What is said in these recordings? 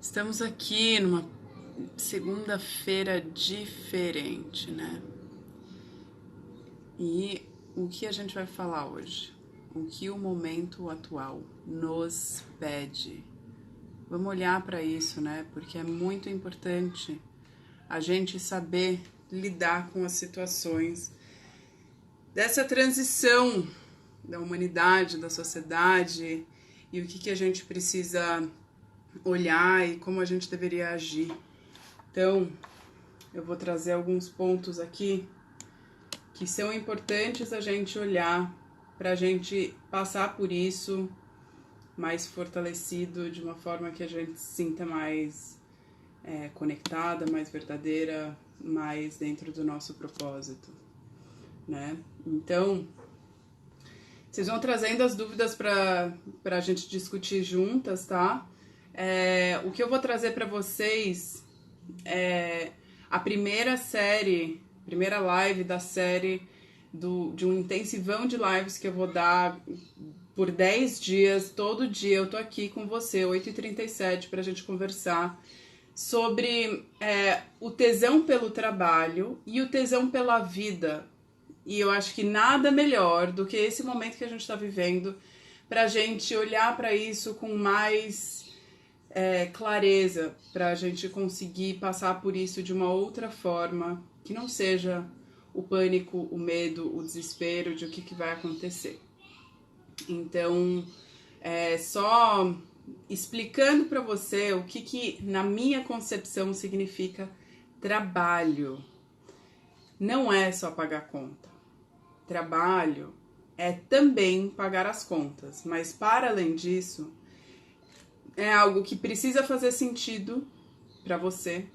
Estamos aqui numa segunda-feira diferente, né? E o que a gente vai falar hoje? O que o momento atual nos pede? Vamos olhar para isso, né? Porque é muito importante a gente saber lidar com as situações dessa transição da humanidade, da sociedade e o que a gente precisa olhar e como a gente deveria agir. Então, eu vou trazer alguns pontos aqui que são importantes a gente olhar para a gente passar por isso mais fortalecido, de uma forma que a gente se sinta mais conectada, mais verdadeira, mais dentro do nosso propósito, né? Então, vocês vão trazendo as dúvidas para a gente discutir juntas, tá? O que eu vou trazer para vocês é a primeira live da série de um intensivão de lives que eu vou dar por 10 dias, todo dia eu tô aqui com você, 8h37, pra gente conversar sobre o tesão pelo trabalho e o tesão pela vida. E eu acho que nada melhor do que esse momento que a gente tá vivendo pra gente olhar pra isso com mais clareza, pra gente conseguir passar por isso de uma outra forma, que não seja o pânico, o medo, o desespero de o que vai acontecer. Então, só explicando para você o que na minha concepção significa trabalho. Não é só pagar conta. Trabalho é também pagar as contas, mas para além disso, é algo que precisa fazer sentido para você,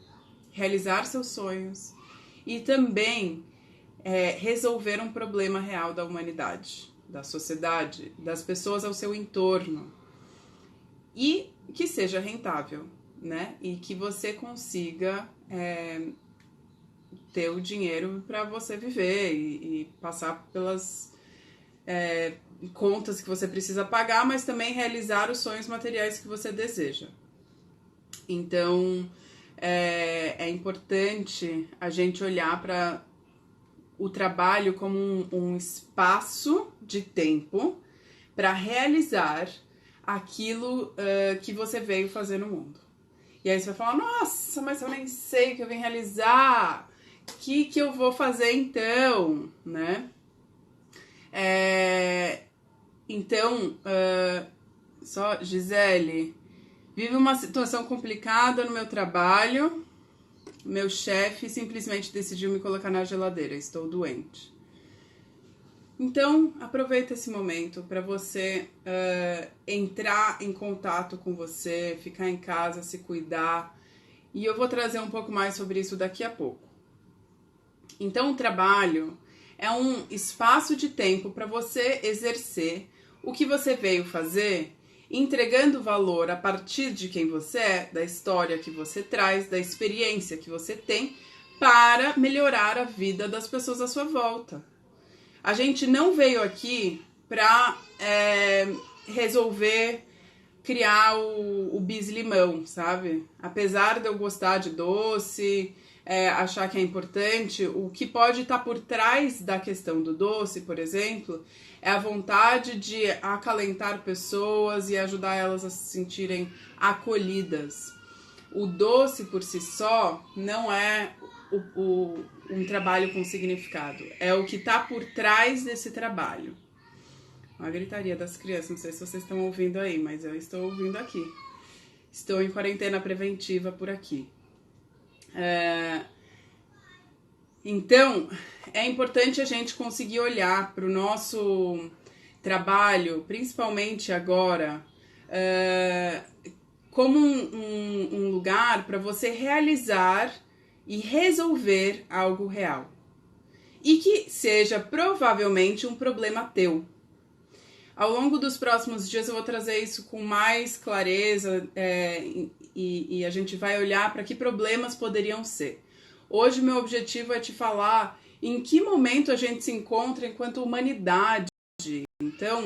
realizar seus sonhos e também resolver um problema real da humanidade, da sociedade, das pessoas ao seu entorno. E que seja rentável, né? E que você consiga ter o dinheiro para você viver e passar pelas contas que você precisa pagar, mas também realizar os sonhos materiais que você deseja. Então, é importante a gente olhar para o trabalho como um espaço de tempo para realizar aquilo que você veio fazer no mundo. E aí você vai falar, nossa, mas eu nem sei o que eu vim realizar. O que eu vou fazer então, né? Então, só, Gisele, vive uma situação complicada no meu trabalho. Meu chefe simplesmente decidiu me colocar na geladeira. Estou doente. Então, aproveita esse momento para você entrar em contato com você, ficar em casa, se cuidar. E eu vou trazer um pouco mais sobre isso daqui a pouco. Então, o trabalho é um espaço de tempo para você exercer o que você veio fazer, entregando valor a partir de quem você é, da história que você traz, da experiência que você tem, para melhorar a vida das pessoas à sua volta. A gente não veio aqui para resolver criar o bis-limão, sabe? Apesar de eu gostar de doce, achar que é importante, o que pode estar por trás da questão do doce, por exemplo, é a vontade de acalentar pessoas e ajudar elas a se sentirem acolhidas. O doce por si só não é um trabalho com significado, é o que está por trás desse trabalho. Uma gritaria das crianças, não sei se vocês estão ouvindo aí, mas eu estou ouvindo aqui. Estou em quarentena preventiva por aqui. Então, é importante a gente conseguir olhar para o nosso trabalho, principalmente agora, como um lugar para você realizar e resolver algo real. E que seja provavelmente um problema teu. Ao longo dos próximos dias eu vou trazer isso com mais clareza e a gente vai olhar para que problemas poderiam ser. Hoje meu objetivo é te falar em que momento a gente se encontra enquanto humanidade. Então,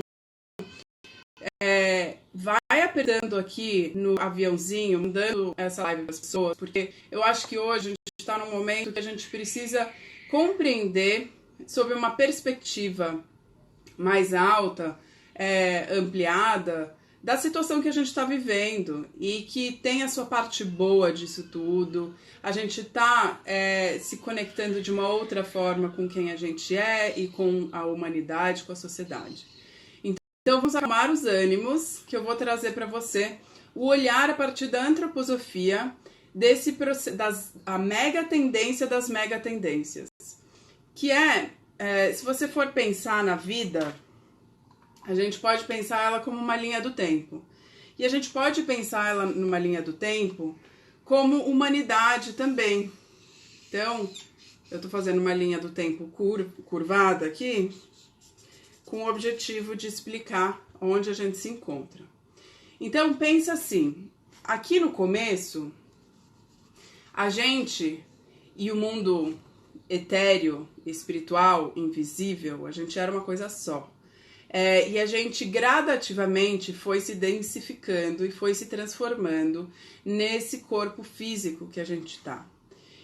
vai apertando aqui no aviãozinho, mandando essa live para as pessoas, porque eu acho que hoje a gente está num momento que a gente precisa compreender sob uma perspectiva mais alta, ampliada, da situação que a gente está vivendo e que tem a sua parte boa disso tudo. A gente está se conectando de uma outra forma com quem a gente é e com a humanidade, com a sociedade. Então vamos acalmar os ânimos, que eu vou trazer para você o olhar a partir da antroposofia desse a mega tendência das mega tendências, que se você for pensar na vida, a gente pode pensar ela como uma linha do tempo. E a gente pode pensar ela numa linha do tempo como humanidade também. Então, eu estou fazendo uma linha do tempo curvada aqui, com o objetivo de explicar onde a gente se encontra. Então, pensa assim, aqui no começo, a gente e o mundo etéreo, espiritual, invisível, a gente era uma coisa só. E a gente gradativamente foi se densificando e foi se transformando nesse corpo físico que a gente está.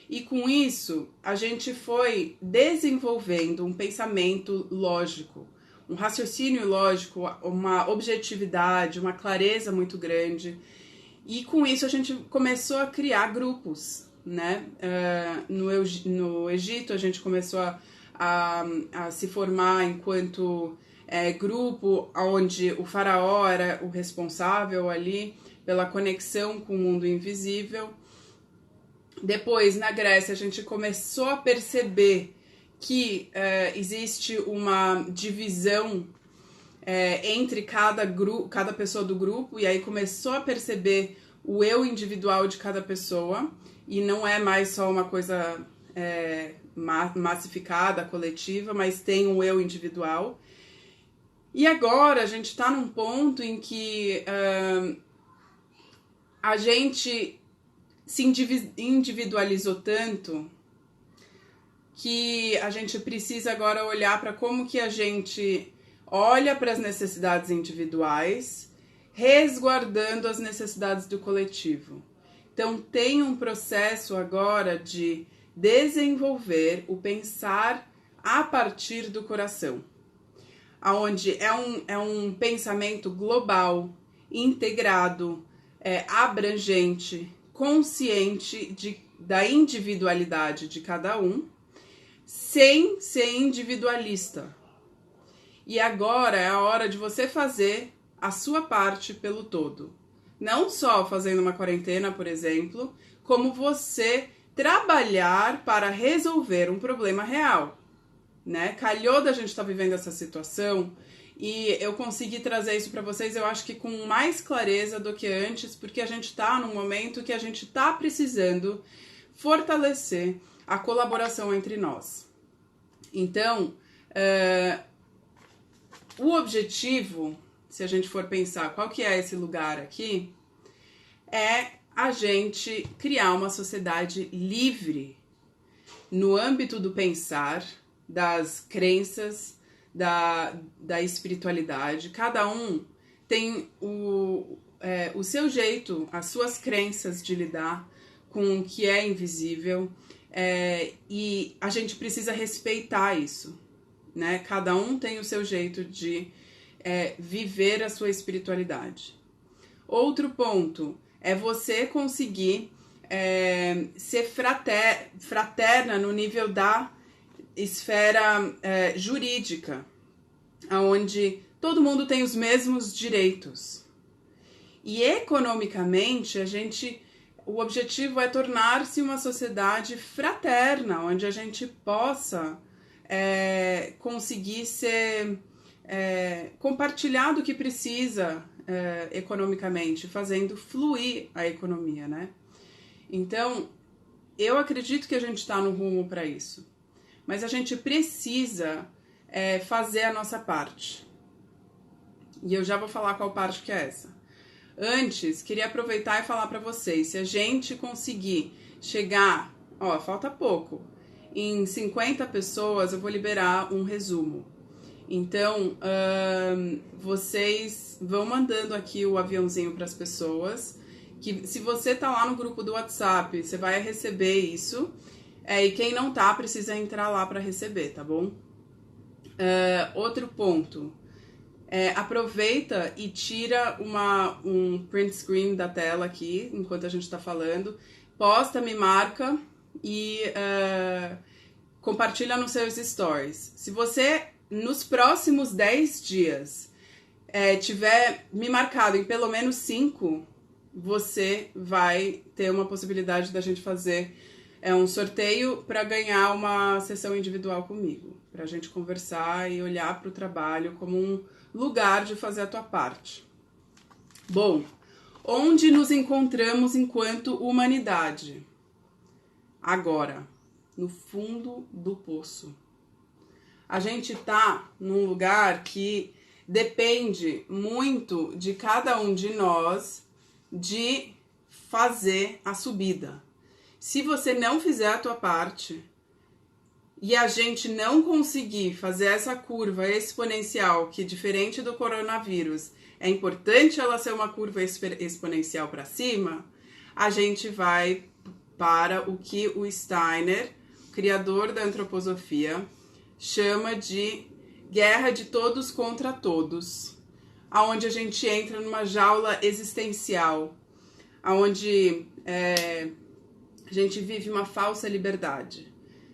E com isso, a gente foi desenvolvendo um pensamento lógico, um raciocínio lógico, uma objetividade, uma clareza muito grande. E com isso a gente começou a criar grupos, né? No Egito a gente começou a se formar enquanto grupo, onde o faraó era o responsável ali pela conexão com o mundo invisível. Depois, na Grécia, a gente começou a perceber que existe uma divisão entre cada pessoa do grupo, e aí começou a perceber o eu individual de cada pessoa, e não é mais só uma coisa massificada, coletiva, mas tem um eu individual. E agora a gente está num ponto em que a gente se individualizou tanto que a gente precisa agora olhar para como que a gente olha para as necessidades individuais, resguardando as necessidades do coletivo. Então tem um processo agora de desenvolver o pensar a partir do coração, onde é um pensamento global, integrado, abrangente, consciente da individualidade de cada um, sem ser individualista. E agora é a hora de você fazer a sua parte pelo todo. Não só fazendo uma quarentena, por exemplo, como você trabalhar para resolver um problema real, né? Calhou da gente estar vivendo essa situação e eu consegui trazer isso para vocês, eu acho que com mais clareza do que antes, porque a gente está num momento que a gente está precisando fortalecer a colaboração entre nós. Então, o objetivo, se a gente for pensar qual que é esse lugar aqui, é a gente criar uma sociedade livre no âmbito do pensar, das crenças, da espiritualidade. Cada um tem o seu jeito, as suas crenças de lidar com o que é invisível, e a gente precisa respeitar isso, né? Cada um tem o seu jeito de viver a sua espiritualidade. Outro ponto é você conseguir ser fraterna no nível da esfera jurídica, onde todo mundo tem os mesmos direitos. E economicamente, o objetivo é tornar-se uma sociedade fraterna, onde a gente possa conseguir ser compartilhar do que precisa economicamente, fazendo fluir a economia, né? Então, eu acredito que a gente está no rumo para isso. Mas a gente precisa fazer a nossa parte. E eu já vou falar qual parte que é essa. Antes, queria aproveitar e falar para vocês, se a gente conseguir chegar, falta pouco, em 50 pessoas, eu vou liberar um resumo. Então, vocês vão mandando aqui o aviãozinho para as pessoas, que se você tá lá no grupo do WhatsApp, você vai receber isso, e quem não tá, precisa entrar lá para receber, tá bom? Outro ponto, aproveita e tira um print screen da tela aqui, enquanto a gente tá falando, posta, me marca e compartilha nos seus stories. Se você, nos próximos 10 dias, tiver me marcado em pelo menos 5, você vai ter uma possibilidade da gente fazer um sorteio para ganhar uma sessão individual comigo, para a gente conversar e olhar para o trabalho como um lugar de fazer a tua parte. Bom, onde nos encontramos enquanto humanidade? Agora, no fundo do poço. A gente tá num lugar que depende muito de cada um de nós de fazer a subida. Se você não fizer a tua parte e a gente não conseguir fazer essa curva exponencial, que diferente do coronavírus, é importante ela ser uma curva exponencial para cima, a gente vai para o que o Steiner, criador da antroposofia, chama de guerra de todos contra todos, aonde a gente entra numa jaula existencial, aonde a gente vive uma falsa liberdade.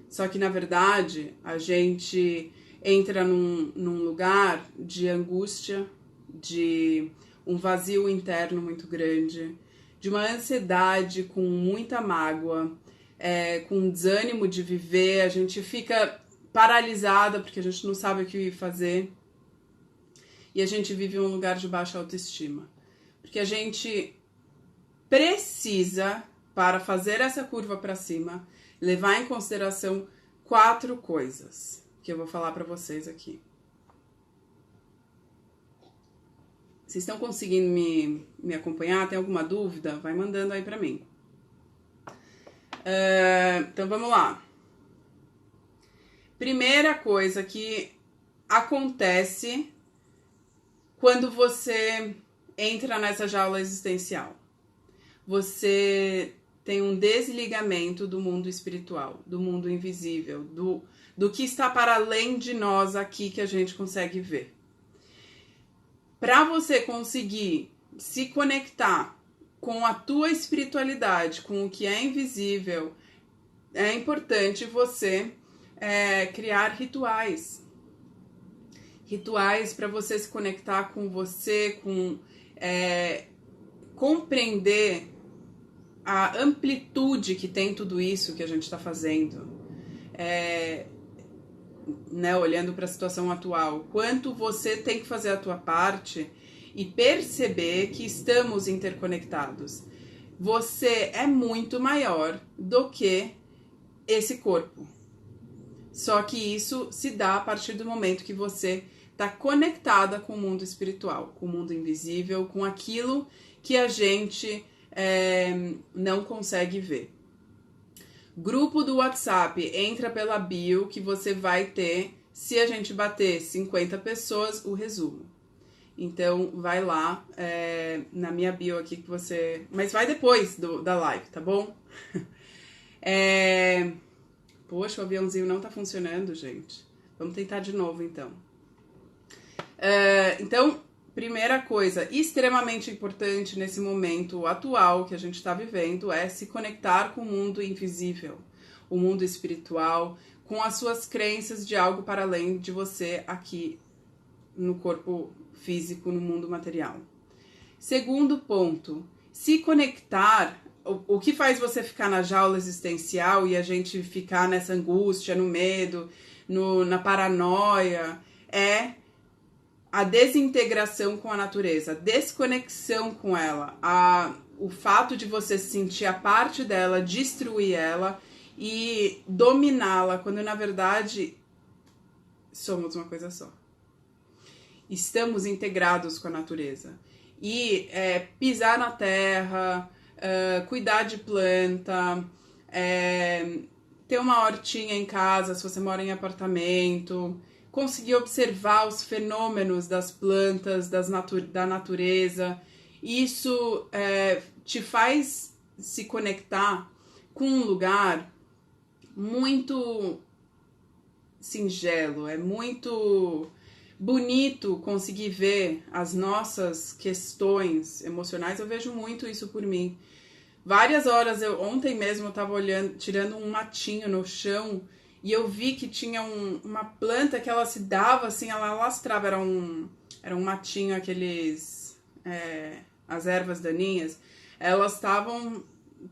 Só que, na verdade, a gente entra num lugar de angústia, de um vazio interno muito grande, de uma ansiedade com muita mágoa, com desânimo de viver, a gente fica paralisada porque a gente não sabe o que fazer e a gente vive um lugar de baixa autoestima. Porque a gente precisa, para fazer essa curva para cima, levar em consideração 4 coisas que eu vou falar para vocês aqui. Vocês estão conseguindo me acompanhar? Tem alguma dúvida? Vai mandando aí para mim. Então vamos lá. Primeira coisa que acontece quando você entra nessa jaula existencial. Você tem um desligamento do mundo espiritual, do mundo invisível, do que está para além de nós aqui que a gente consegue ver. Para você conseguir se conectar com a tua espiritualidade, com o que é invisível, é importante você criar rituais. Rituais para você se conectar com você, compreender a amplitude que tem tudo isso que a gente está fazendo. Olhando para a situação atual, quanto você tem que fazer a tua parte e perceber que estamos interconectados. Você é muito maior do que esse corpo. Só que isso se dá a partir do momento que você está conectada com o mundo espiritual, com o mundo invisível, com aquilo que a gente não consegue ver. Grupo do WhatsApp, entra pela bio que você vai ter, se a gente bater 50 pessoas, o resumo. Então, vai lá na minha bio aqui que você... Mas vai depois da live, tá bom? Poxa, o aviãozinho não tá funcionando, gente. Vamos tentar de novo, então. Então, primeira coisa, extremamente importante nesse momento atual que a gente está vivendo é se conectar com o mundo invisível, o mundo espiritual, com as suas crenças de algo para além de você aqui no corpo físico, no mundo material. Segundo ponto, se conectar. O que faz você ficar na jaula existencial e a gente ficar nessa angústia, no medo, na paranoia, é a desintegração com a natureza, a desconexão com ela, o fato de você sentir a parte dela, destruir ela e dominá-la, quando na verdade somos uma coisa só. Estamos integrados com a natureza. E pisar na terra, cuidar de planta, ter uma hortinha em casa, se você mora em apartamento, conseguir observar os fenômenos das plantas, da natureza. Isso te faz se conectar com um lugar muito singelo, é muito bonito conseguir ver as nossas questões emocionais. Eu vejo muito isso por mim. Várias horas, ontem mesmo eu estava olhando, tirando um matinho no chão, e eu vi que tinha uma planta que ela se dava assim, ela alastrava, era um matinho, aqueles, as ervas daninhas, elas estavam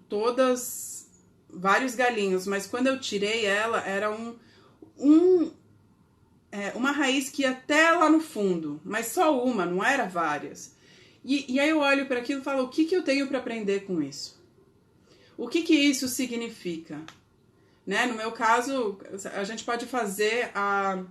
todas, vários galinhos, mas quando eu tirei ela, era uma raiz que ia até lá no fundo, mas só uma, não era várias. E aí eu olho para aquilo e falo, o que eu tenho para aprender com isso? O que isso significa? Né? No meu caso, a gente pode fazer a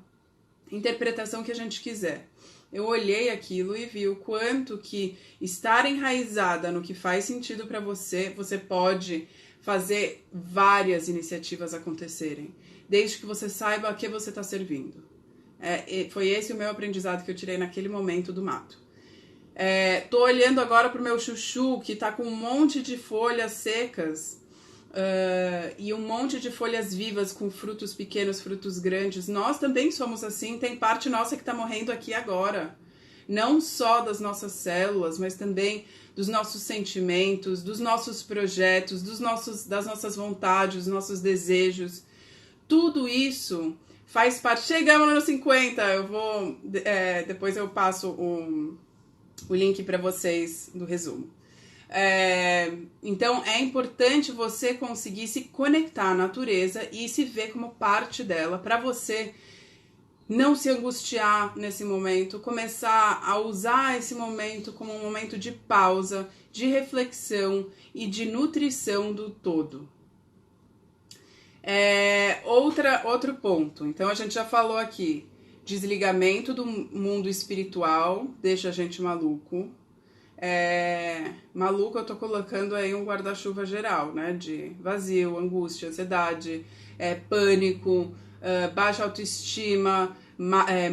interpretação que a gente quiser. Eu olhei aquilo e vi o quanto que estar enraizada no que faz sentido para você, você pode fazer várias iniciativas acontecerem, desde que você saiba a que você está servindo. Foi esse o meu aprendizado que eu tirei naquele momento do mato. Tô olhando agora pro meu chuchu, que tá com um monte de folhas secas e um monte de folhas vivas com frutos pequenos, frutos grandes. Nós também somos assim, tem parte nossa que tá morrendo aqui agora. Não só das nossas células, mas também dos nossos sentimentos, dos nossos projetos, das nossas vontades, dos nossos desejos. Tudo isso faz parte. Chegamos nos 50, eu vou... depois eu passo o link para vocês do resumo. Então é importante você conseguir se conectar à natureza e se ver como parte dela, para você não se angustiar nesse momento, começar a usar esse momento como um momento de pausa, de reflexão e de nutrição do todo. Outro ponto, então a gente já falou aqui, desligamento do mundo espiritual deixa a gente maluco. Maluco, eu tô colocando aí um guarda-chuva geral, né? De vazio, angústia, ansiedade, pânico, baixa autoestima,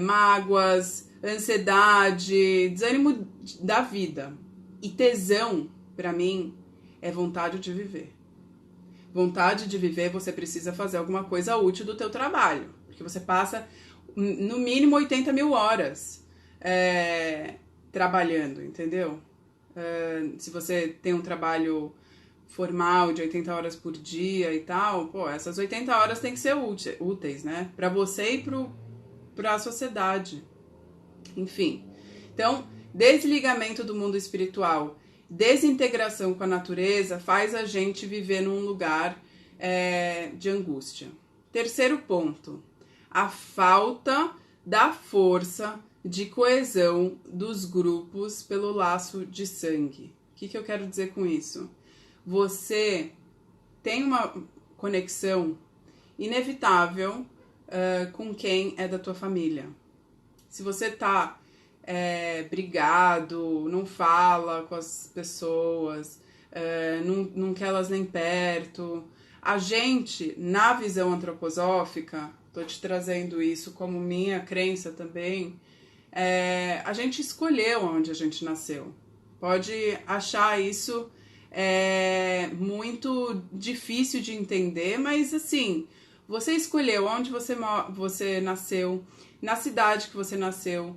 mágoas, ansiedade, desânimo da vida. E tesão, pra mim, é vontade de viver. Vontade de viver, você precisa fazer alguma coisa útil do teu trabalho. Porque você passa, no mínimo, 80 mil horas trabalhando, entendeu? Se você tem um trabalho formal de 80 horas por dia e tal, essas 80 horas tem que ser úteis, né? Pra você e pra sociedade. Enfim. Então, desligamento do mundo espiritual, desintegração com a natureza faz a gente viver num lugar de angústia. Terceiro ponto, a falta da força de coesão dos grupos pelo laço de sangue. O que eu quero dizer com isso? Você tem uma conexão inevitável com quem é da tua família. Se você tá brigado, não fala com as pessoas, não quer elas nem perto. A gente, na visão antroposófica, tô te trazendo isso como minha crença também, a gente escolheu onde a gente nasceu. Pode achar isso muito difícil de entender, mas assim, você escolheu onde você nasceu, na cidade que você nasceu,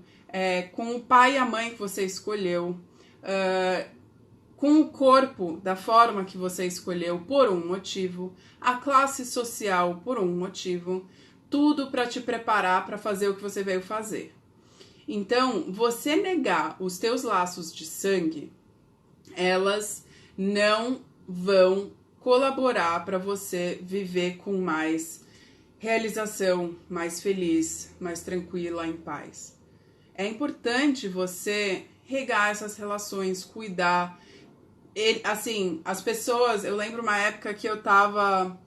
com o pai e a mãe que você escolheu, com o corpo da forma que você escolheu por um motivo, a classe social por um motivo, tudo para te preparar para fazer o que você veio fazer. Então, você negar os teus laços de sangue, elas não vão colaborar para você viver com mais realização, mais feliz, mais tranquila, em paz. É importante você regar essas relações, cuidar. Assim, as pessoas... Eu lembro uma época que eu tava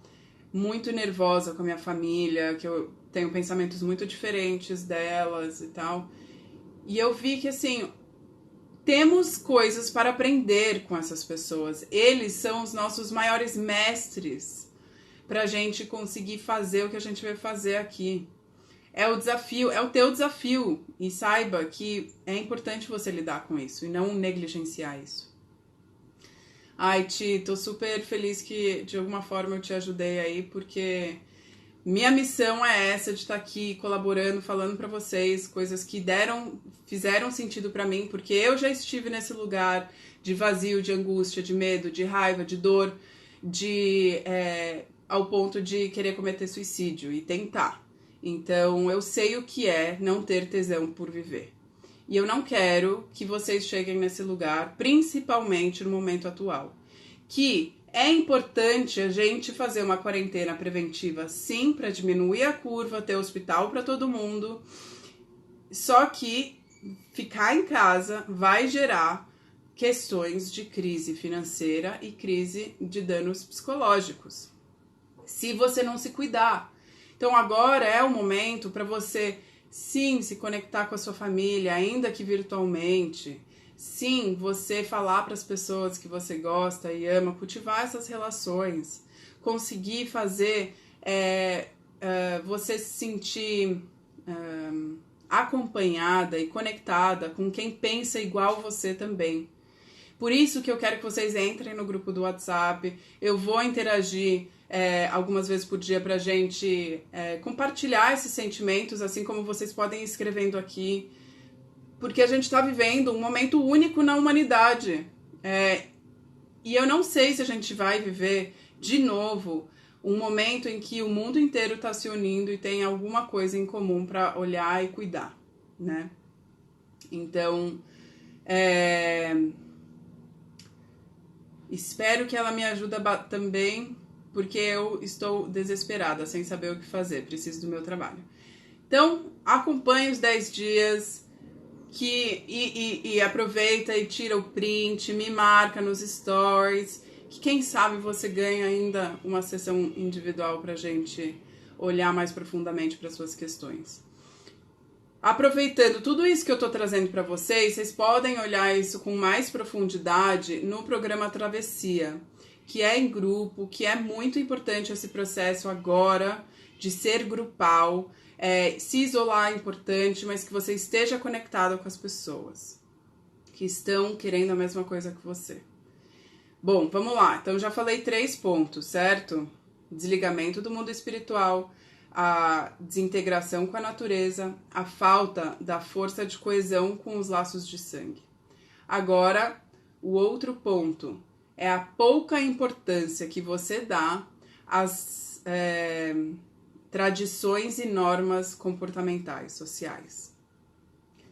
muito nervosa com a minha família, que eu tenho pensamentos muito diferentes delas e tal. E eu vi que, assim, temos coisas para aprender com essas pessoas. Eles são os nossos maiores mestres pra gente conseguir fazer o que a gente vai fazer aqui. É o desafio, é o teu desafio. E saiba que é importante você lidar com isso e não negligenciar isso. Ai, Ti, tô super feliz que de alguma forma eu te ajudei aí, porque minha missão é essa de estar aqui colaborando, falando pra vocês coisas que fizeram sentido pra mim, porque eu já estive nesse lugar de vazio, de angústia, de medo, de raiva, de dor, ao ponto de querer cometer suicídio e tentar. Então, eu sei o que é não ter tesão por viver. E eu não quero que vocês cheguem nesse lugar, principalmente no momento atual. Que é importante a gente fazer uma quarentena preventiva, sim, para diminuir a curva, ter hospital para todo mundo. Só que ficar em casa vai gerar questões de crise financeira e crise de danos psicológicos, se você não se cuidar. Então agora é o momento para você, sim, se conectar com a sua família, ainda que virtualmente. Sim, você falar para as pessoas que você gosta e ama, cultivar essas relações, conseguir fazer você se sentir acompanhada e conectada com quem pensa igual você também. Por isso que eu quero que vocês entrem no grupo do WhatsApp. Eu vou interagir algumas vezes por dia pra gente compartilhar esses sentimentos, assim como vocês podem ir escrevendo aqui. Porque a gente tá vivendo um momento único na humanidade. E eu não sei se a gente vai viver de novo um momento em que o mundo inteiro tá se unindo e tem alguma coisa em comum pra olhar e cuidar, né? Então, espero que ela me ajude também, porque eu estou desesperada, sem saber o que fazer, preciso do meu trabalho. Então, acompanhe os 10 dias e aproveita e tira o print, me marca nos stories, que quem sabe você ganha ainda uma sessão individual pra gente olhar mais profundamente para suas questões. Aproveitando tudo isso que eu tô trazendo para vocês podem olhar isso com mais profundidade no programa Travessia, que é em grupo, que é muito importante esse processo agora de ser grupal. Se isolar é importante, mas que você esteja conectado com as pessoas que estão querendo a mesma coisa que você. Bom, vamos lá. Então, já falei 3 pontos, certo? Desligamento do mundo espiritual, a desintegração com a natureza, a falta da força de coesão com os laços de sangue. Agora, o outro ponto é a pouca importância que você dá às tradições e normas comportamentais, sociais.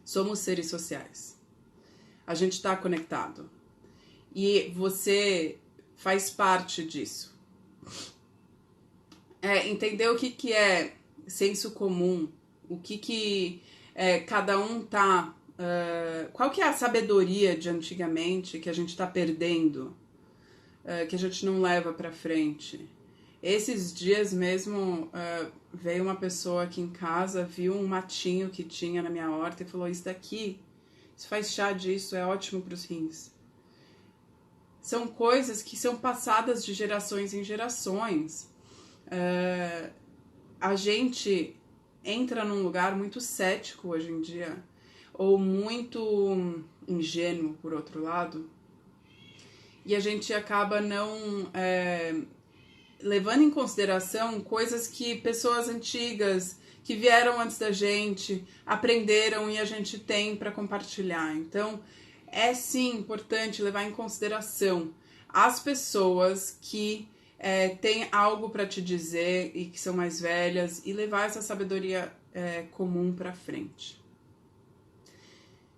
Somos seres sociais. A gente está conectado. E você faz parte disso. Entender o que é senso comum, o que cada um tá... qual que é a sabedoria de antigamente que a gente tá perdendo, que a gente não leva pra frente. Esses dias mesmo veio uma pessoa aqui em casa, viu um matinho que tinha na minha horta e falou, isso daqui, isso faz chá disso, é ótimo pros rins. São coisas que são passadas de gerações em gerações. A gente entra num lugar muito cético hoje em dia, ou muito ingênuo, por outro lado, e a gente acaba não levando em consideração coisas que pessoas antigas que vieram antes da gente aprenderam e a gente tem para compartilhar. Então, é sim importante levar em consideração as pessoas que têm algo para te dizer e que são mais velhas e levar essa sabedoria comum para frente.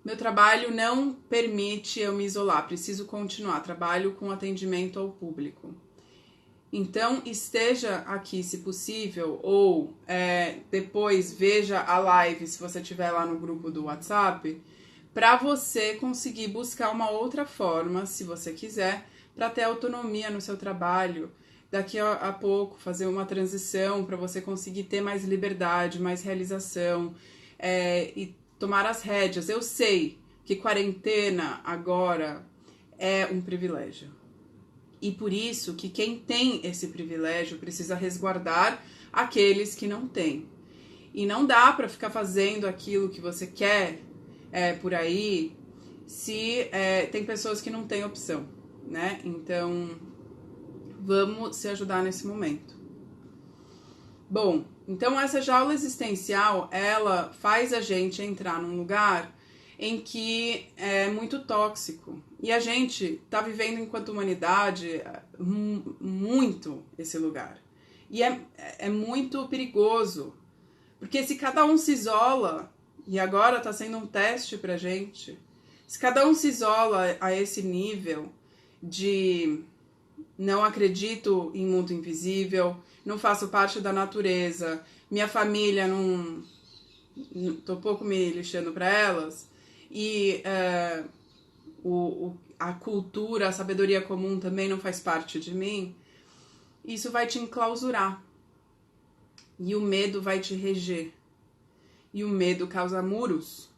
Meu trabalho não permite eu me isolar, preciso continuar. Trabalho com atendimento ao público. Então, esteja aqui se possível, ou depois veja a live se você estiver lá no grupo do WhatsApp, para você conseguir buscar uma outra forma, se você quiser, para ter autonomia no seu trabalho. Daqui a pouco, fazer uma transição para você conseguir ter mais liberdade, mais realização e tomar as rédeas. Eu sei que quarentena agora é um privilégio. E por isso que quem tem esse privilégio precisa resguardar aqueles que não têm. E não dá para ficar fazendo aquilo que você quer por aí se tem pessoas que não têm opção, né? Então, vamos se ajudar nesse momento. Bom, então essa jaula existencial, ela faz a gente entrar num lugar em que é muito tóxico. E a gente tá vivendo, enquanto humanidade, muito esse lugar. E é muito perigoso. Porque se cada um se isola, e agora tá sendo um teste pra gente, se cada um se isola a esse nível de não acredito em mundo invisível, não faço parte da natureza, minha família não tô pouco me lixando para elas, e a cultura, a sabedoria comum também não faz parte de mim, isso vai te enclausurar. E o medo vai te reger. E o medo causa muros.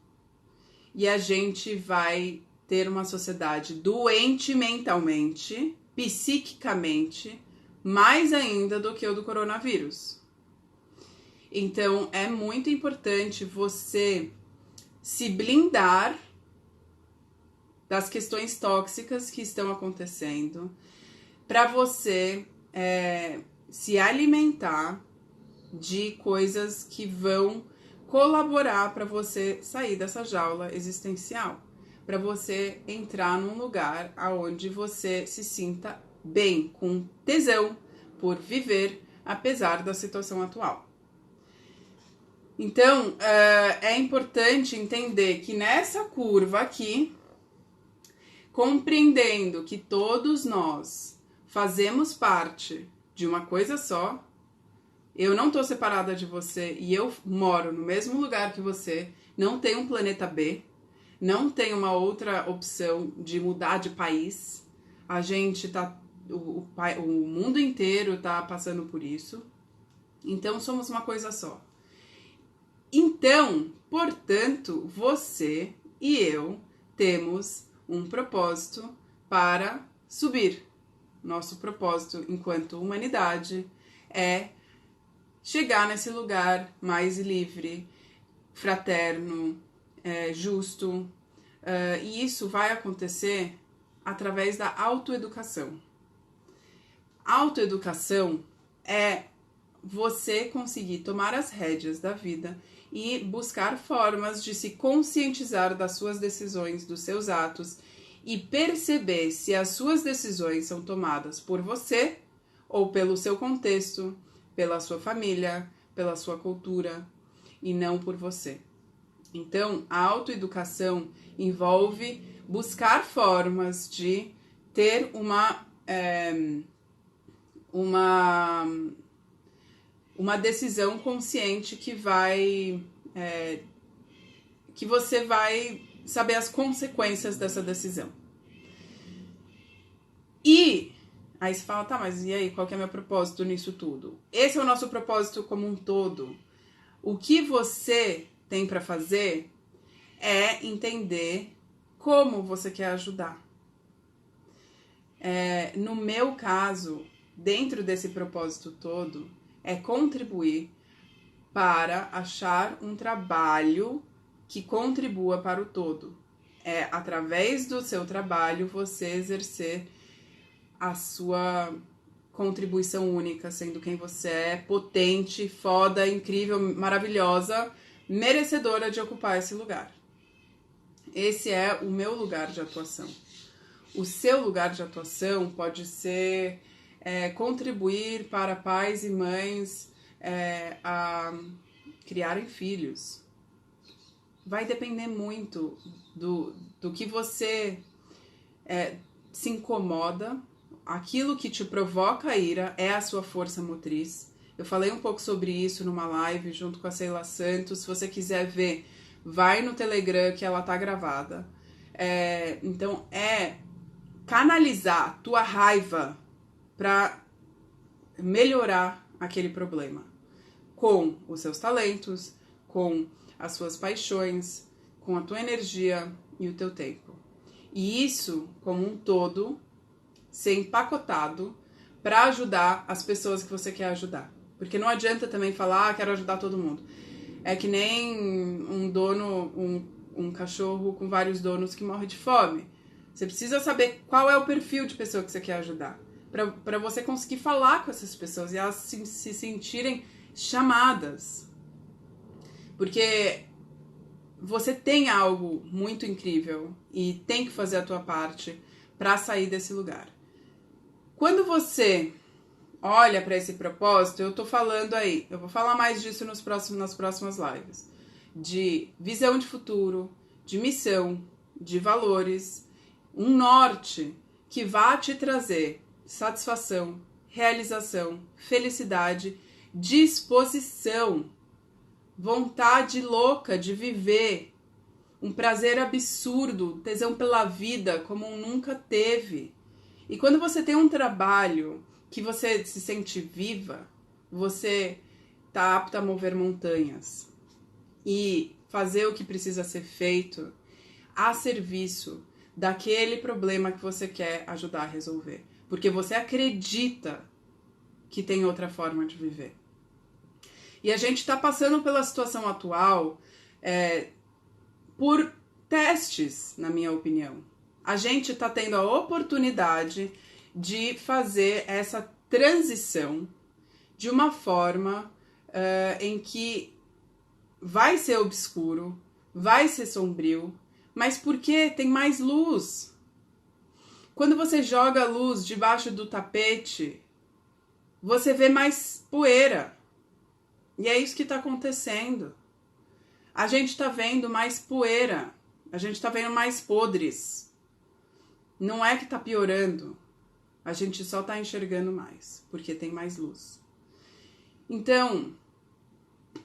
E a gente vai ter uma sociedade doente mentalmente, psiquicamente, mais ainda do que o do coronavírus. Então, é muito importante você se blindar das questões tóxicas que estão acontecendo, para você se alimentar de coisas que vão colaborar para você sair dessa jaula existencial, para você entrar num lugar aonde você se sinta bem, com tesão por viver, apesar da situação atual. Então, é importante entender que nessa curva aqui, compreendendo que todos nós fazemos parte de uma coisa só, eu não tô separada de você e eu moro no mesmo lugar que você, não tem um planeta B, não tem uma outra opção de mudar de país. A gente tá, o mundo inteiro tá passando por isso. Então somos uma coisa só. Então, portanto, você e eu temos um propósito para subir. Nosso propósito enquanto humanidade é chegar nesse lugar mais livre, fraterno, justo. E isso vai acontecer através da autoeducação. Autoeducação é você conseguir tomar as rédeas da vida e buscar formas de se conscientizar das suas decisões, dos seus atos e perceber se as suas decisões são tomadas por você ou pelo seu contexto, pela sua família, pela sua cultura e não por você. Então, a autoeducação envolve buscar formas de ter uma decisão consciente que que você vai saber as consequências dessa decisão. E aí você fala, tá, mas e aí, qual que é o meu propósito nisso tudo? Esse é o nosso propósito como um todo. O que você tem para fazer é entender como você quer ajudar. No meu caso, dentro desse propósito todo, é contribuir para achar um trabalho que contribua para o todo. É através do seu trabalho você exercer a sua contribuição única, sendo quem você é, potente, foda, incrível, maravilhosa, merecedora de ocupar esse lugar. Esse é o meu lugar de atuação. O seu lugar de atuação pode ser contribuir para pais e mães a criarem filhos. Vai depender muito do que você se incomoda. Aquilo que te provoca ira é a sua força motriz. Eu falei um pouco sobre isso numa live junto com a Sheila Santos. Se você quiser ver, vai no Telegram que ela tá gravada. Então, canalizar tua raiva para melhorar aquele problema. Com os seus talentos, com as suas paixões, com a tua energia e o teu tempo. E isso, como um todo, ser empacotado para ajudar as pessoas que você quer ajudar. Porque não adianta também falar, quero ajudar todo mundo. É que nem um cachorro com vários donos que morre de fome. Você precisa saber qual é o perfil de pessoa que você quer ajudar. Para você conseguir falar com essas pessoas e elas se sentirem chamadas. Porque você tem algo muito incrível e tem que fazer a tua parte para sair desse lugar. Quando você olha para esse propósito, eu tô falando aí, eu vou falar mais disso nas próximas lives, de visão de futuro, de missão, de valores, um norte que vá te trazer satisfação, realização, felicidade, disposição, vontade louca de viver, um prazer absurdo, tesão pela vida como nunca teve. E quando você tem um trabalho que você se sente viva, você tá apta a mover montanhas e fazer o que precisa ser feito a serviço daquele problema que você quer ajudar a resolver. Porque você acredita que tem outra forma de viver. E a gente está passando pela situação atual por testes, na minha opinião. A gente está tendo a oportunidade de fazer essa transição de uma forma em que vai ser obscuro, vai ser sombrio, mas porque tem mais luz. Quando você joga a luz debaixo do tapete, você vê mais poeira. E é isso que está acontecendo. A gente está vendo mais poeira. A gente está vendo mais podres. Não é que está piorando. A gente só está enxergando mais, porque tem mais luz. Então,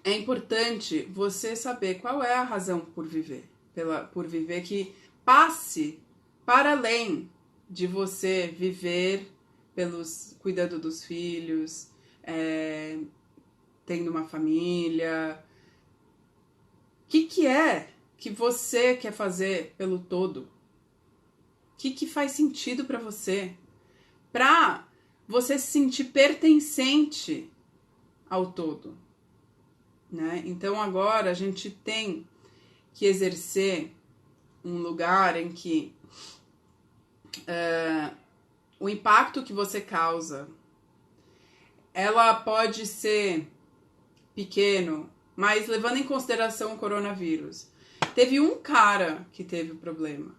é importante você saber qual é a razão por viver. Por viver que passe para além de você viver cuidando dos filhos, tendo uma família. O que é que você quer fazer pelo todo? O que faz sentido para você? Para você se sentir pertencente ao todo, né? Então agora a gente tem que exercer um lugar em que o impacto que você causa, ela pode ser pequeno, mas levando em consideração o coronavírus. Teve um cara que teve o problema.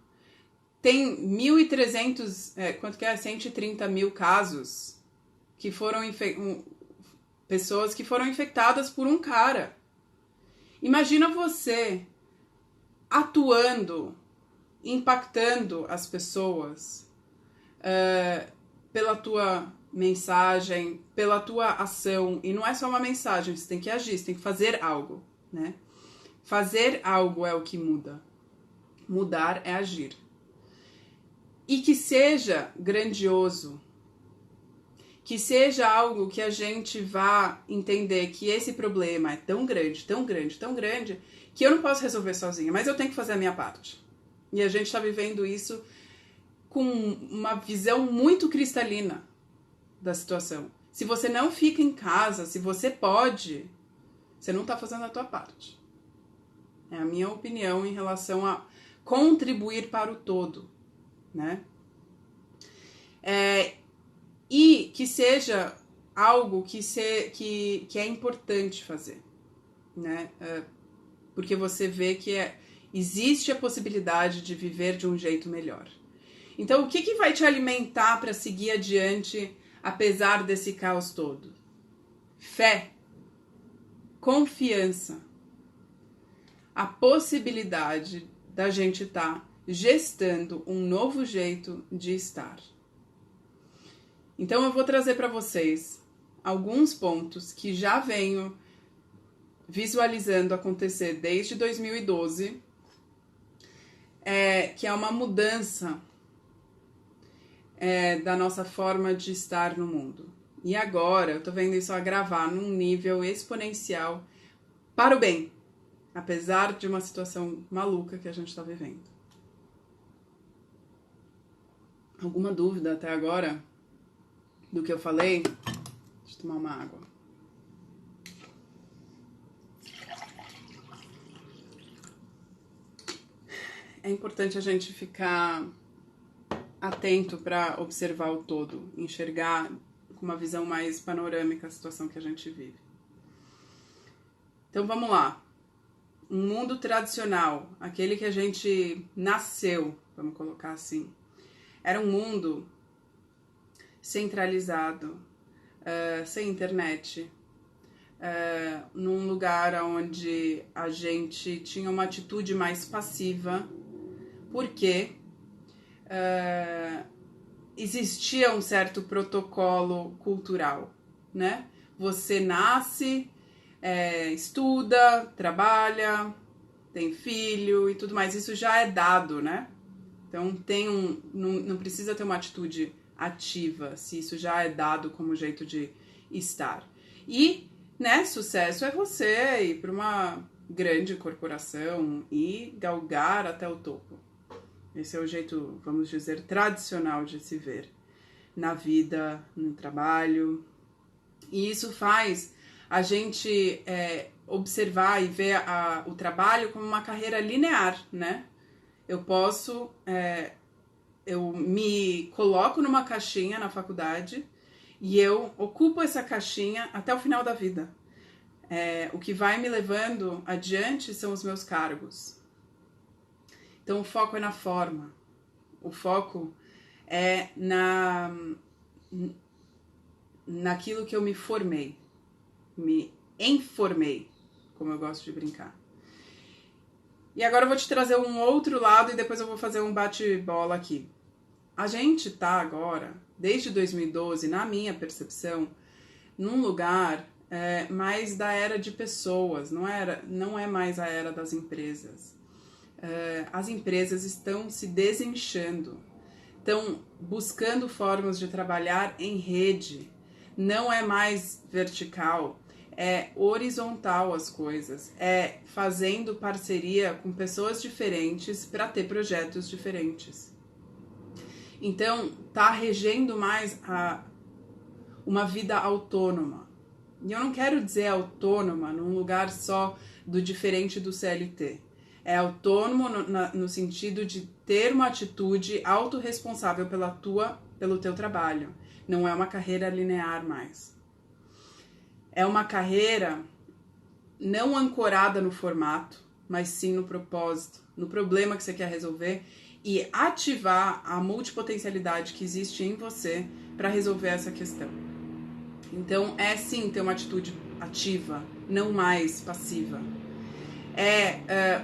Tem 1.300, quanto que é? 130 mil casos que foram pessoas que foram infectadas por um cara. Imagina você atuando, impactando as pessoas pela tua mensagem, pela tua ação. E não é só uma mensagem, você tem que agir, você tem que fazer algo, né? Fazer algo é o que muda. Mudar é agir. E que seja grandioso, que seja algo que a gente vá entender que esse problema é tão grande, tão grande, tão grande, que eu não posso resolver sozinha, mas eu tenho que fazer a minha parte. E a gente está vivendo isso com uma visão muito cristalina da situação. Se você não fica em casa, se você pode, você não está fazendo a tua parte. É a minha opinião em relação a contribuir para o todo, né? E que seja algo que é importante fazer, né? Porque você vê que existe a possibilidade de viver de um jeito melhor. Então, o que vai te alimentar para seguir adiante, apesar desse caos todo? Fé, confiança, a possibilidade da gente estar gestando um novo jeito de estar. Então eu vou trazer para vocês alguns pontos que já venho visualizando acontecer desde 2012, que é uma mudança da nossa forma de estar no mundo. E agora eu tô vendo isso agravar num nível exponencial para o bem, apesar de uma situação maluca que a gente está vivendo. Alguma dúvida até agora do que eu falei? Deixa eu tomar uma água. é importante a gente ficar atento para observar o todo, enxergar com uma visão mais panorâmica a situação que a gente vive. Então vamos lá. Um mundo tradicional, aquele que a gente nasceu, vamos colocar assim, era um mundo centralizado, sem internet, num lugar onde a gente tinha uma atitude mais passiva, porque existia um certo protocolo cultural, né? Você nasce, estuda, trabalha, tem filho e tudo mais, isso já é dado, né? Então não precisa ter uma atitude ativa, se isso já é dado como jeito de estar. E, né, sucesso é você ir para uma grande corporação e galgar até o topo. Esse é o jeito, vamos dizer, tradicional de se ver na vida, no trabalho. E isso faz a gente observar e ver o trabalho como uma carreira linear, né? Eu me coloco numa caixinha na faculdade e eu ocupo essa caixinha até o final da vida. O que vai me levando adiante são os meus cargos. Então o foco é na forma, o foco é naquilo que eu me formei, me informei, como eu gosto de brincar. E agora eu vou te trazer um outro lado e depois eu vou fazer um bate-bola aqui. A gente tá agora, desde 2012, na minha percepção, num lugar mais da era de pessoas, não é mais a era das empresas. As empresas estão se desinchando, estão buscando formas de trabalhar em rede, não é mais vertical, é horizontal as coisas, é fazendo parceria com pessoas diferentes para ter projetos diferentes. Então, tá regendo mais uma vida autônoma. E eu não quero dizer autônoma num lugar só do diferente do CLT. É autônomo no sentido de ter uma atitude autorresponsável pelo teu trabalho. Não é uma carreira linear mais. É uma carreira não ancorada no formato, mas sim no propósito, no problema que você quer resolver e ativar a multipotencialidade que existe em você para resolver essa questão. Então, é sim ter uma atitude ativa, não mais passiva.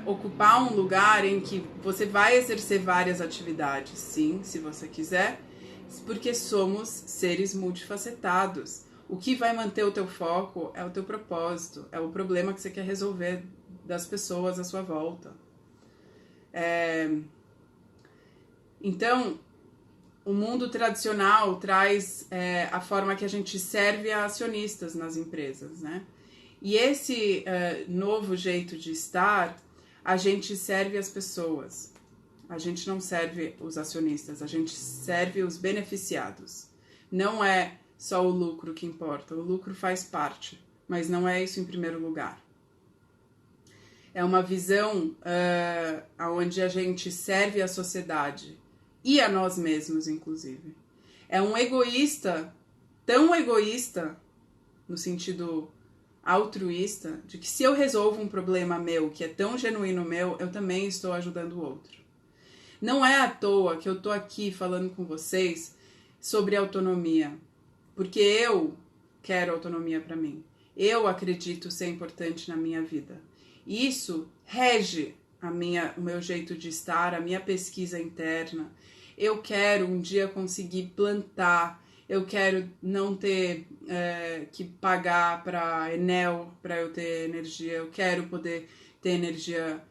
Ocupar um lugar em que você vai exercer várias atividades, sim, se você quiser, porque somos seres multifacetados. O que vai manter o teu foco é o teu propósito, é o problema que você quer resolver das pessoas à sua volta. Então, o mundo tradicional traz a forma que a gente serve a acionistas nas empresas, né? E esse novo jeito de estar, a gente serve as pessoas. A gente não serve os acionistas, a gente serve os beneficiados. Não é só o lucro que importa, o lucro faz parte, mas não é isso em primeiro lugar. É uma visão onde a gente serve a sociedade e a nós mesmos, inclusive. É um egoísta, tão egoísta, no sentido altruísta, de que se eu resolvo um problema meu, que é tão genuíno meu, eu também estou ajudando o outro. Não é à toa que eu tô aqui falando com vocês sobre autonomia, porque eu quero autonomia para mim. Eu acredito ser importante na minha vida. Isso rege o meu jeito de estar, a minha pesquisa interna. Eu quero um dia conseguir plantar, eu quero não ter que pagar para Enel para eu ter energia, eu quero poder ter energia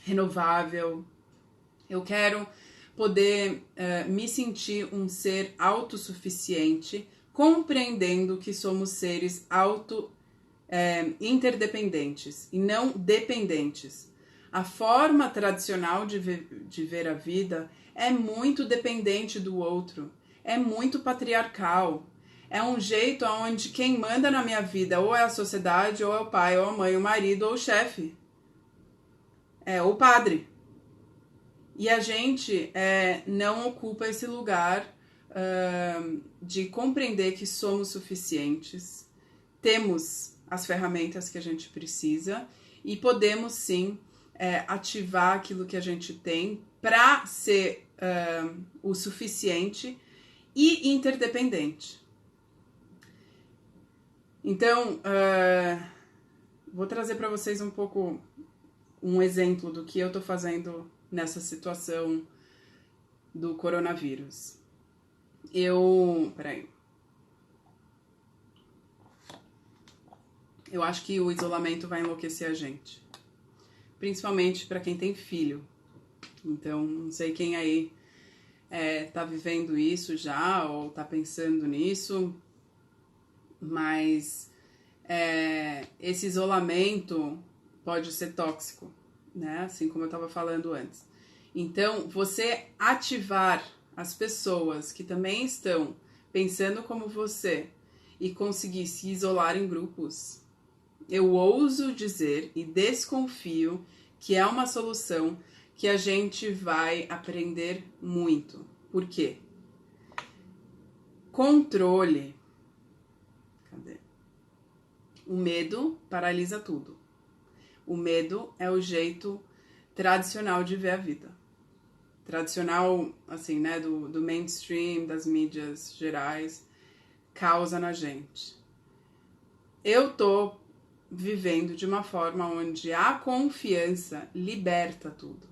renovável, eu quero poder me sentir um ser autossuficiente, compreendendo que somos seres interdependentes e não dependentes. A forma tradicional de ver a vida é muito dependente do outro, é muito patriarcal. É um jeito onde quem manda na minha vida ou é a sociedade, ou é o pai, ou a mãe, o marido, ou o chefe. é o padre. E a gente não ocupa esse lugar de compreender que somos suficientes, temos as ferramentas que a gente precisa e podemos sim ativar aquilo que a gente tem para ser o suficiente e interdependente. Então, vou trazer para vocês um exemplo do que eu tô fazendo nessa situação do coronavírus. Peraí. Eu acho que o isolamento vai enlouquecer a gente. Principalmente para quem tem filho. Então, não sei quem aí tá vivendo isso já ou tá pensando nisso. Mas esse isolamento pode ser tóxico, né? Assim como eu estava falando antes. Então, você ativar as pessoas que também estão pensando como você e conseguir se isolar em grupos, eu ouso dizer e desconfio que é uma solução que a gente vai aprender muito. Por quê? Controle. Cadê? O medo paralisa tudo. O medo é o jeito tradicional de ver a vida. Tradicional, assim, né, do mainstream, das mídias gerais, causa na gente. Eu tô vivendo de uma forma onde a confiança liberta tudo.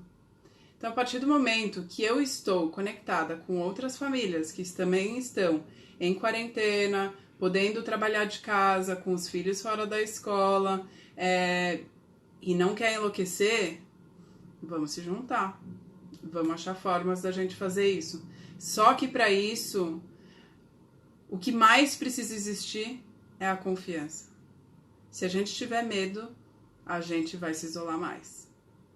Então, a partir do momento que eu estou conectada com outras famílias que também estão em quarentena, podendo trabalhar de casa, com os filhos fora da escola, e não quer enlouquecer, vamos se juntar. Vamos achar formas da gente fazer isso. Só que para isso, o que mais precisa existir é a confiança. Se a gente tiver medo, a gente vai se isolar mais.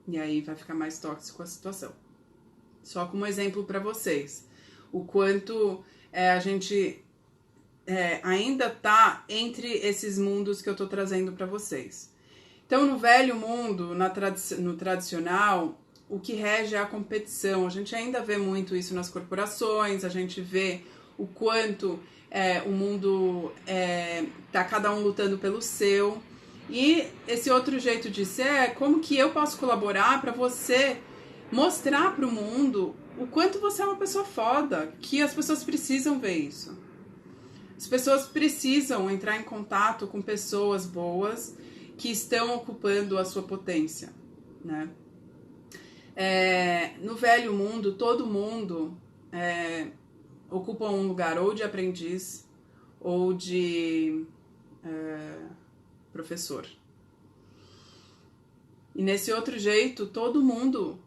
E aí vai ficar mais tóxico a situação. Só como exemplo para vocês. O quanto a gente ainda tá entre esses mundos que eu tô trazendo para vocês. Então, no velho mundo, no tradicional, o que rege é a competição. A gente ainda vê muito isso nas corporações, a gente vê o quanto o mundo tá cada um lutando pelo seu. E esse outro jeito de ser é como que eu posso colaborar para você mostrar para o mundo o quanto você é uma pessoa foda, que as pessoas precisam ver isso. As pessoas precisam entrar em contato com pessoas boas que estão ocupando a sua potência, né? No velho mundo, todo mundo ocupa um lugar ou de aprendiz ou de professor. E nesse outro jeito, todo mundo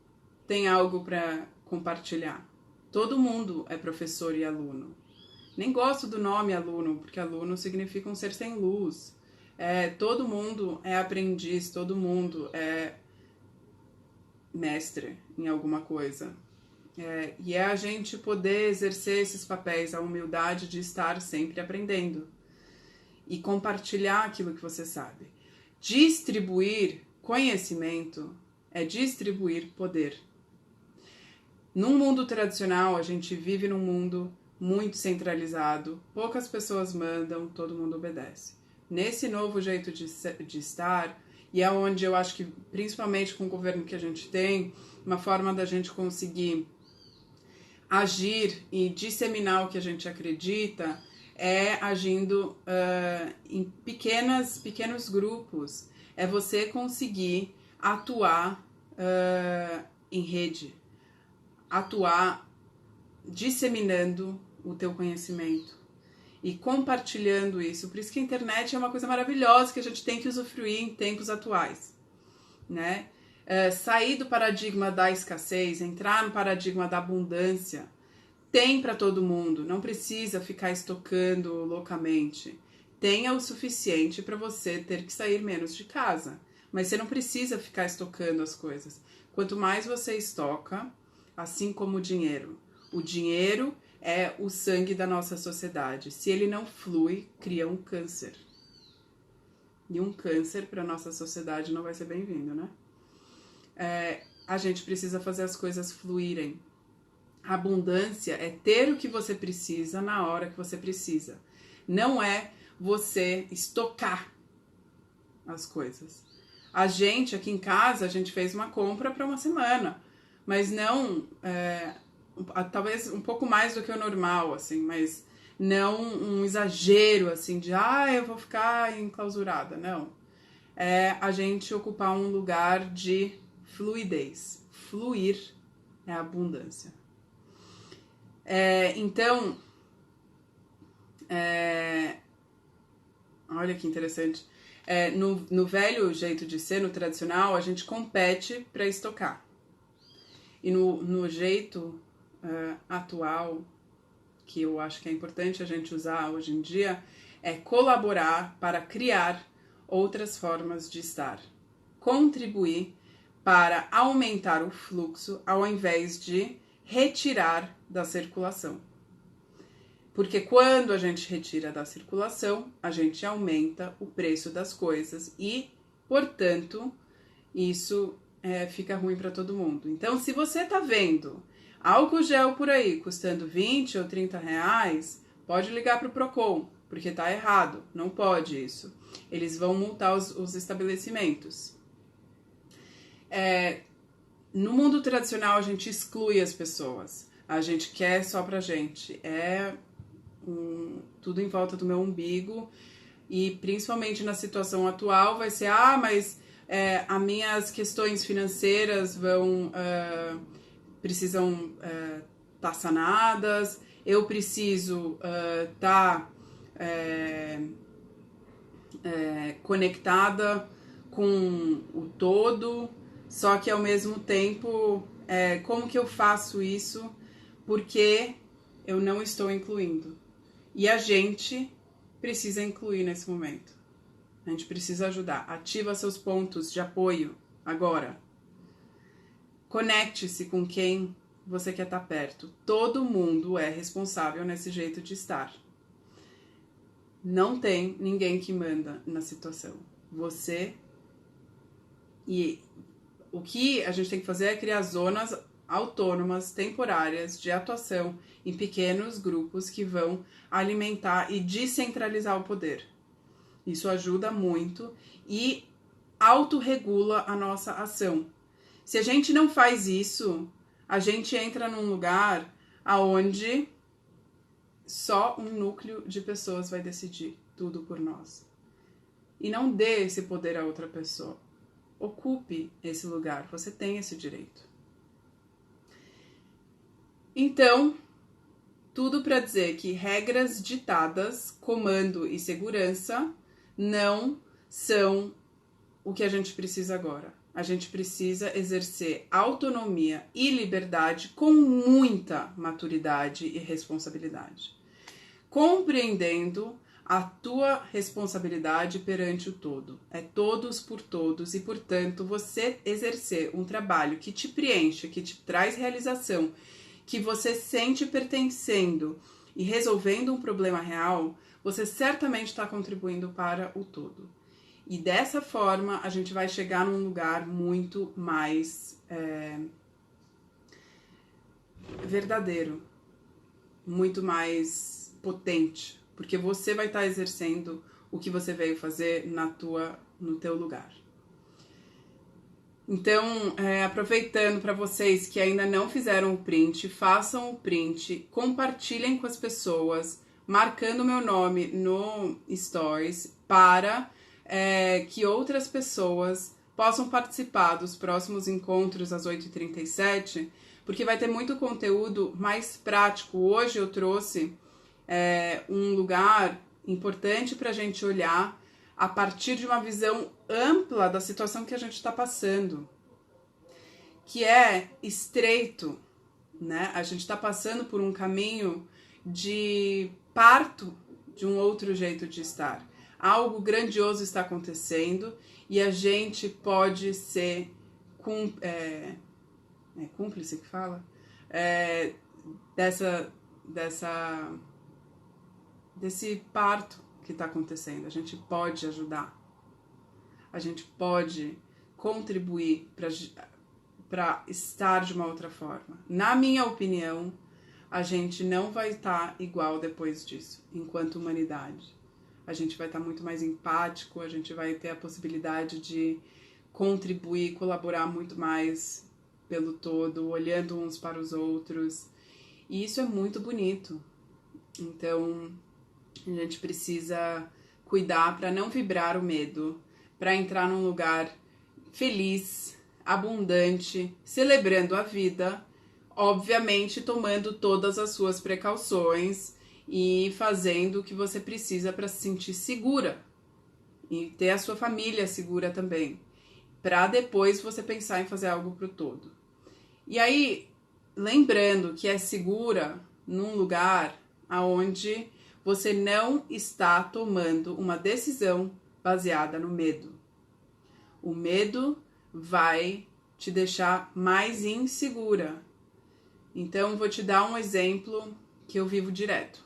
tem algo para compartilhar. Todo mundo é professor e aluno. Nem gosto do nome aluno, porque aluno significa um ser sem luz. Todo mundo é aprendiz, todo mundo é mestre em alguma coisa. E é a gente poder exercer esses papéis, a humildade de estar sempre aprendendo. E compartilhar aquilo que você sabe. Distribuir conhecimento é distribuir poder. Num mundo tradicional, a gente vive num mundo muito centralizado, poucas pessoas mandam, todo mundo obedece. Nesse novo jeito de estar, e é onde eu acho que, principalmente com o governo que a gente tem, uma forma da gente conseguir agir e disseminar o que a gente acredita é agindo em pequenos grupos. É você conseguir atuar em rede, atuar disseminando o teu conhecimento e compartilhando isso. Por isso que a internet é uma coisa maravilhosa que a gente tem que usufruir em tempos atuais, né? Sair do paradigma da escassez, entrar no paradigma da abundância, tem para todo mundo, não precisa ficar estocando loucamente. Tenha o suficiente para você ter que sair menos de casa, mas você não precisa ficar estocando as coisas. Quanto mais você estoca, assim como o dinheiro é o sangue da nossa sociedade. Se ele não flui, cria um câncer. E um câncer para nossa sociedade não vai ser bem-vindo, né? a gente precisa fazer as coisas fluírem. Abundância é ter o que você precisa na hora que você precisa. Não é você estocar as coisas. A gente, aqui em casa, a gente fez uma compra para uma semana, mas não, talvez um pouco mais do que o normal, assim, mas não um exagero, assim, de, eu vou ficar enclausurada, não. É a gente ocupar um lugar de fluidez. Fluir é abundância. Então, olha que interessante. No velho jeito de ser, no tradicional, a gente compete para estocar. E no jeito atual, que eu acho que é importante a gente usar hoje em dia, é colaborar para criar outras formas de estar. Contribuir para aumentar o fluxo ao invés de retirar da circulação. Porque quando a gente retira da circulação, a gente aumenta o preço das coisas e, portanto, isso fica ruim para todo mundo. Então, se você tá vendo álcool gel por aí custando 20 ou 30 reais, pode ligar pro Procon, porque tá errado, não pode isso. Eles vão multar os estabelecimentos. No mundo tradicional, a gente exclui as pessoas. A gente quer só pra gente. Tudo em volta do meu umbigo. E principalmente na situação atual vai ser, mas as minhas questões financeiras precisam estar sanadas, eu preciso estar conectada com o todo, só que ao mesmo tempo, como que eu faço isso? Porque eu não estou incluindo. E a gente precisa incluir nesse momento. A gente precisa ajudar. Ativa seus pontos de apoio agora. Conecte-se com quem você quer estar perto. Todo mundo é responsável nesse jeito de estar. Não tem ninguém que manda na situação. Você. E o que a gente tem que fazer é criar zonas autônomas, temporárias, de atuação em pequenos grupos que vão alimentar e descentralizar o poder. Isso ajuda muito e autorregula a nossa ação. Se a gente não faz isso, a gente entra num lugar onde só um núcleo de pessoas vai decidir tudo por nós. E não dê esse poder a outra pessoa. Ocupe esse lugar, você tem esse direito. Então, tudo para dizer que regras ditadas, comando e segurança não são o que a gente precisa agora. A gente precisa exercer autonomia e liberdade com muita maturidade e responsabilidade. Compreendendo a tua responsabilidade perante o todo. É todos por todos e, portanto, você exercer um trabalho que te preenche, que te traz realização, que você sente pertencendo e resolvendo um problema real, você certamente está contribuindo para o todo. E dessa forma, a gente vai chegar num lugar muito mais verdadeiro, muito mais potente, porque você vai estar exercendo o que você veio fazer no teu lugar. Então, aproveitando para vocês que ainda não fizeram o print, façam o print, compartilhem com as pessoas, marcando meu nome no Stories para que outras pessoas possam participar dos próximos encontros às 8h37, porque vai ter muito conteúdo mais prático. Hoje eu trouxe um lugar importante para a gente olhar a partir de uma visão ampla da situação que a gente está passando, que é estreito, né? A gente está passando por um caminho de parto de um outro jeito de estar. Algo grandioso está acontecendo e a gente pode ser cúmplice que fala? Desse parto que está acontecendo. A gente pode ajudar. A gente pode contribuir para estar de uma outra forma. Na minha opinião, a gente não vai estar igual depois disso, enquanto humanidade. A gente vai estar muito mais empático, a gente vai ter a possibilidade de contribuir, colaborar muito mais pelo todo, olhando uns para os outros. E isso é muito bonito. Então, a gente precisa cuidar para não vibrar o medo, para entrar num lugar feliz, abundante, celebrando a vida, obviamente tomando todas as suas precauções e fazendo o que você precisa para se sentir segura e ter a sua família segura também, para depois você pensar em fazer algo pro todo. E aí, lembrando que é segura num lugar aonde você não está tomando uma decisão baseada no medo. O medo vai te deixar mais insegura. Então, vou te dar um exemplo que eu vivo direto.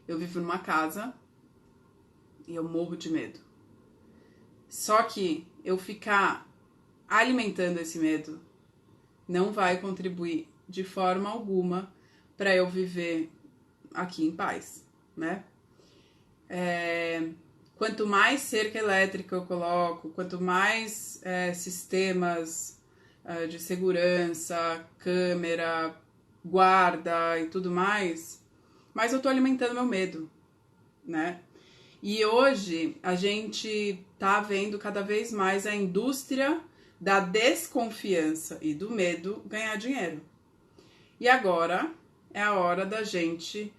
Eu vivo numa casa e eu morro de medo. Só que eu ficar alimentando esse medo não vai contribuir de forma alguma para eu viver aqui em paz, né? Quanto mais cerca elétrica eu coloco, quanto mais sistemas de segurança, câmera, guarda e tudo mais, mas eu tô alimentando meu medo, né? E hoje a gente tá vendo cada vez mais a indústria da desconfiança e do medo ganhar dinheiro. E agora é a hora da gente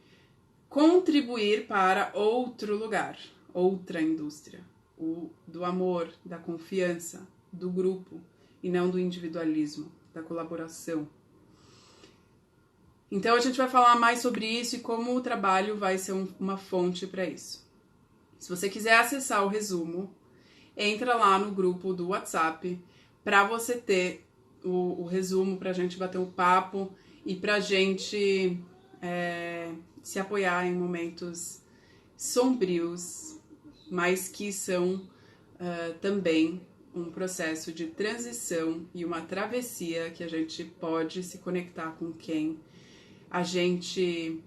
contribuir para outro lugar, outra indústria, o do amor, da confiança, do grupo e não do individualismo, da colaboração. Então a gente vai falar mais sobre isso e como o trabalho vai ser uma fonte para isso. Se você quiser acessar o resumo, entra lá no grupo do WhatsApp para você ter o resumo, para a gente bater um papo e para a gente se apoiar em momentos sombrios, mas que são também um processo de transição e uma travessia que a gente pode se conectar com quem a gente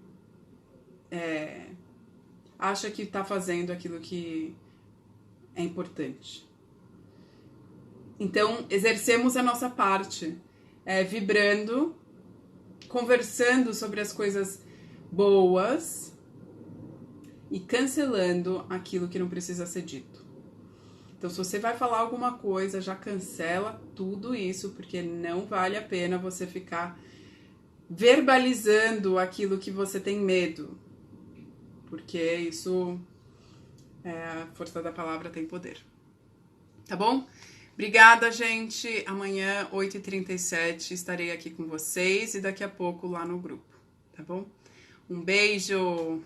acha que está fazendo aquilo que é importante. Então, exercemos a nossa parte, vibrando, conversando sobre as coisas boas e cancelando aquilo que não precisa ser dito. Então, se você vai falar alguma coisa, já cancela tudo isso, porque não vale a pena você ficar verbalizando aquilo que você tem medo, porque isso, a força da palavra tem poder. Tá bom? Obrigada, gente. Amanhã, 8h37, estarei aqui com vocês e daqui a pouco lá no grupo, tá bom? Um beijo!